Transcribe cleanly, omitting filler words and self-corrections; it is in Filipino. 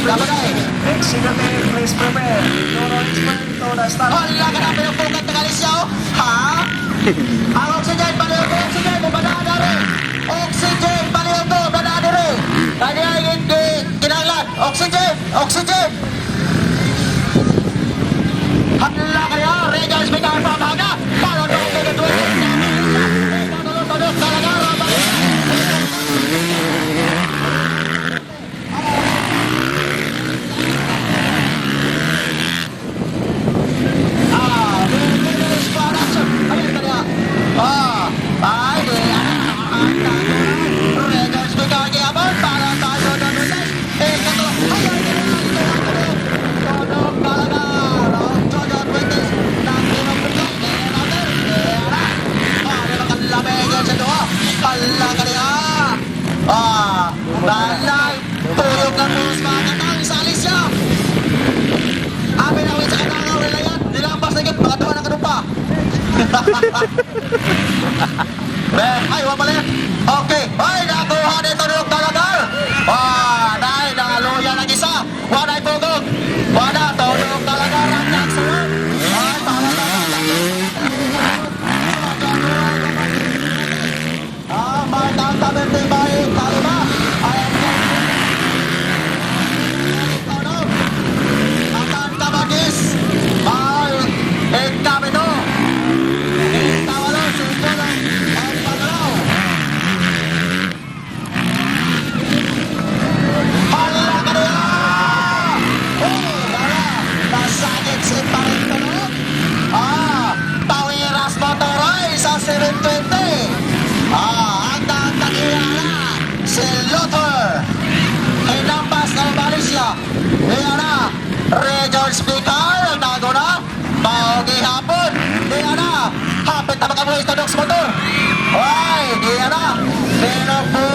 Kabanay. Executive, please prepare. Toro Ismail to the start. Hala ka na pinupukat ng alisya, oh. Ha? Ang oxygen, baliw ko, oxygen, banana rin. Oxygen, baliw ko, banana rin. Kanya hindi, kinanglan. Oxygen, oxygen. Hala kaya, Regals Bigar Pamaga. Parang doon ko na doon. Tulog talaga, Robert. Balay, tuyok ng mga makatang sa alisya. Amin ang witsa ka na nga yan. Nilampas na ikit, makatuwa ng kanumpa. Ay, wala pala yan. Okay. Ay, nakuha nito ng talagar. Dahil nangaluya ng isa. Wanay pugog. Wala, tulog talagar ang nagsunod. Ay, para Martang tabing tibay, talima. Ay, tulog. Akan kabagis. Ay, kamino. Tawalo, suko lang. Ay, pagalaw. Hala ka niya! Dala, nasagit si Paring Tulog. Tawiras Motoray sa 720. Ang takilala, si Luther. Hinampas ng Malaysia. Iyan na, Regional Speaker, nago na. Paugi hapon. Iyan na, hapit na makabuhay sa Dogs Motor. Ay, iyan na. Pinagbuhay